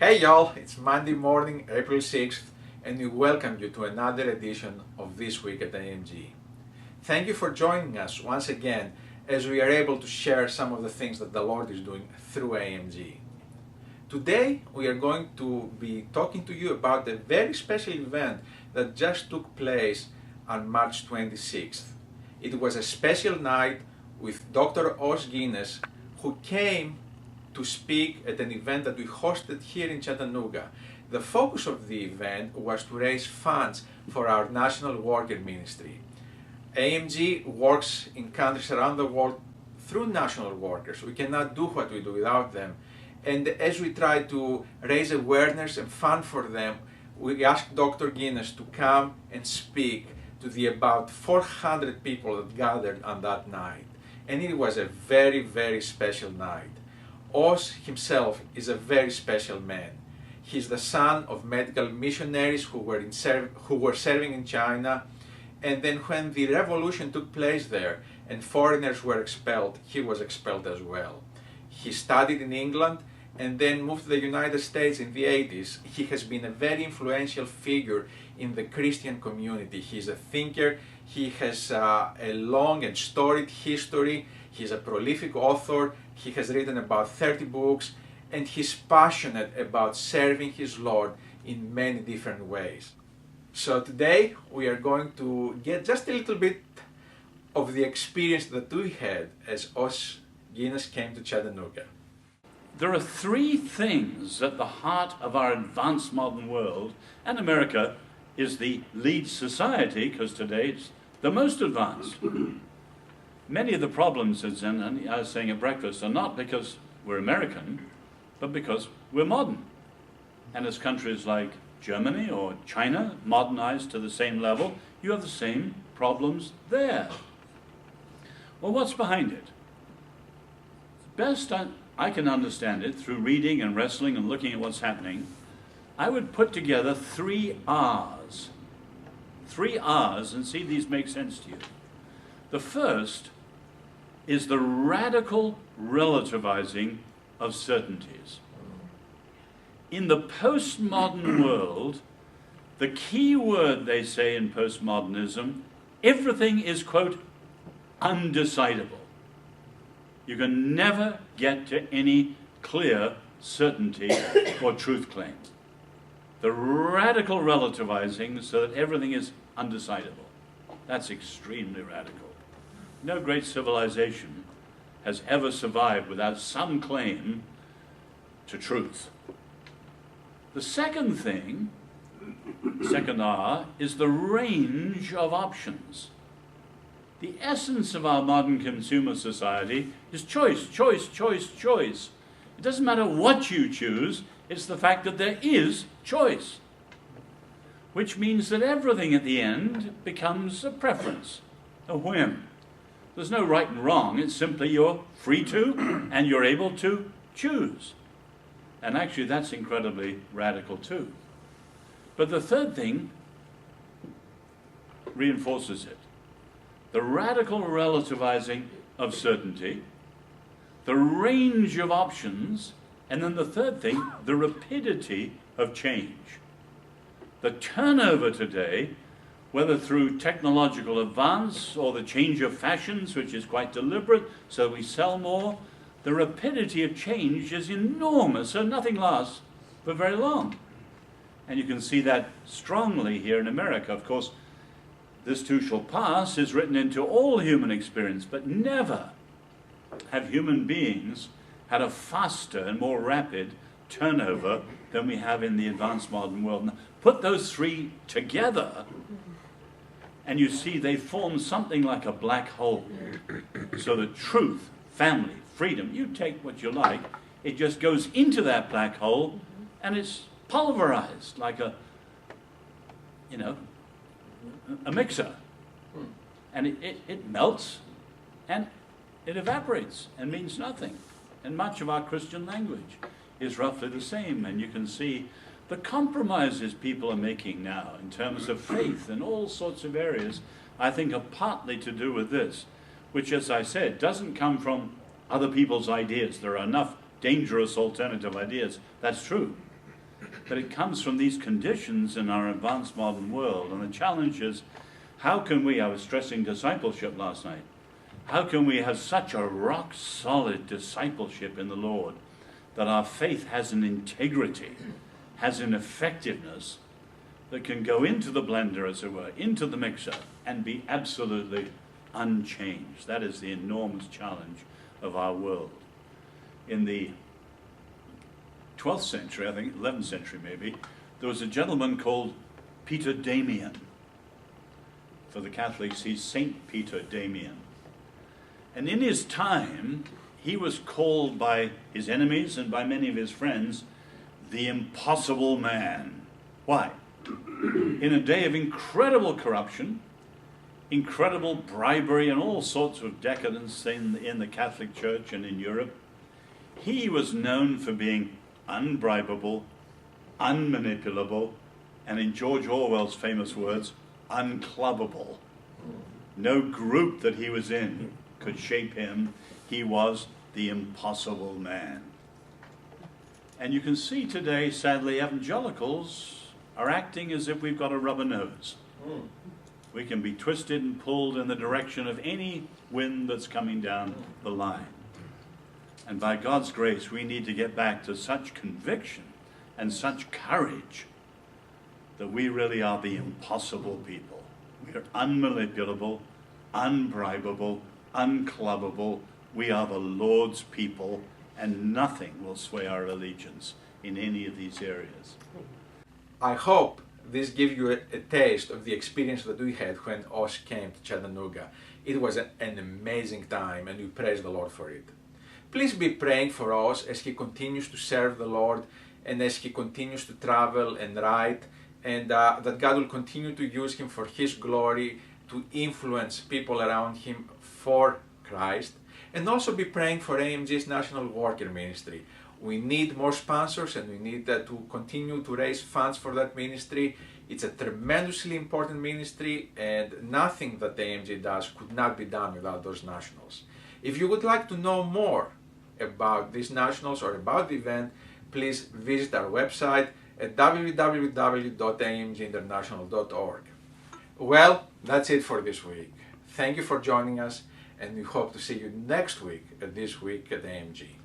Hey y'all, it's Monday morning, April 6th, and we welcome you to another edition of This Week at AMG. Thank you for joining us once again as we are able to share some of the things that the Lord is doing through AMG. Today we are going to be talking to you about a very special event that just took place on March 26th. It was a special night with Dr. Os Guinness, who came to speak at an event that we hosted here in Chattanooga. The focus of the event was to raise funds for our national worker ministry. AMG works in countries around the world through national workers. We cannot do what we do without them. And as we try to raise awareness and fund for them, we asked Dr. Guinness to come and speak to the about 400 people that gathered on that night. And it was a very, very special night. Os himself is a very special man. He's the son of medical missionaries who were serving in China, and then when the revolution took place there and foreigners were expelled, he was expelled as well. He studied in England and then moved to the United States in the 80s. He has been a very influential figure in the Christian community. He's a thinker, he has a long and storied history, he's a prolific author, he has written about 30 books, and he's passionate about serving his Lord in many different ways. So today we are going to get just a little bit of the experience that we had as Os Guinness came to Chattanooga. There are three things at the heart of our advanced modern world, and America is the lead society because today it's the most advanced. Many of the problems, as I was saying at breakfast, are not because we're American, but because we're modern. And as countries like Germany or China modernize to the same level, you have the same problems there. Well, what's behind it? Best I can understand it through reading and wrestling and looking at what's happening, I would put together 3 R's. 3 R's, and see if these make sense to you. The first is the radical relativizing of certainties. In the postmodern world, the key word they say in postmodernism, everything is, quote, undecidable. You can never get to any clear certainty or truth claim. The radical relativizing so that everything is undecidable. That's extremely radical. No great civilization has ever survived without some claim to truth. The second thing, second R, is the range of options. The essence of our modern consumer society is choice, choice, choice, choice. It doesn't matter what you choose, it's the fact that there is choice. Which means that everything at the end becomes a preference, a whim. There's no right and wrong, it's simply you're free to and you're able to choose. And actually that's incredibly radical too. But the third thing reinforces it. The radical relativizing of certainty, the range of options, and then the third thing, the rapidity of change. The turnover today, whether through technological advance or the change of fashions, which is quite deliberate, so we sell more, the rapidity of change is enormous, so nothing lasts for very long. And you can see that strongly here in America. Of course, this too shall pass is written into all human experience, but never have human beings had a faster and more rapid turnover than we have in the advanced modern world. Now, put those 3 together, and you see they form something like a black hole. So the truth, family, freedom, you take what you like, it just goes into that black hole, and it's pulverized like a mixer. And it melts, and it evaporates, and means nothing. And much of our Christian language is roughly the same, and you can see the compromises people are making now in terms of faith in all sorts of areas, I think are partly to do with this, which, as I said, doesn't come from other people's ideas. There are enough dangerous alternative ideas. That's true. But it comes from these conditions in our advanced modern world. And the challenge is, how can we, I was stressing discipleship last night, how can we have such a rock-solid discipleship in the Lord that our faith has an integrity, has an effectiveness that can go into the blender, as it were, into the mixer, and be absolutely unchanged? That is the enormous challenge of our world. In the 12th century, I think, 11th century maybe, there was a gentleman called Peter Damian. For the Catholics, he's Saint Peter Damian. And in his time, he was called by his enemies and by many of his friends, the impossible man. Why? In a day of incredible corruption, incredible bribery and all sorts of decadence in the Catholic Church and in Europe, he was known for being unbribable, unmanipulable, and in George Orwell's famous words, unclubbable. No group that he was in could shape him. He was the impossible man. And you can see today, sadly, evangelicals are acting as if we've got a rubber nose. We can be twisted and pulled in the direction of any wind that's coming down the line. And by God's grace, we need to get back to such conviction and such courage that we really are the impossible people. We are unmanipulable, unbribable, unclubbable. We are the Lord's people, and nothing will sway our allegiance in any of these areas. I hope this gives you a taste of the experience that we had when Os came to Chattanooga. It was an amazing time, and we praise the Lord for it. Please be praying for Os as he continues to serve the Lord and as he continues to travel and write, and that God will continue to use him for his glory, to influence people around him for Christ. And also be praying for AMG's National Worker Ministry. We need more sponsors, and we need to continue to raise funds for that ministry. It's a tremendously important ministry, and nothing that AMG does could not be done without those nationals. If you would like to know more about these nationals or about the event, please visit our website at www.amginternational.org. Well, that's it for this week. Thank you for joining us, and we hope to see you next week at This Week at AMG.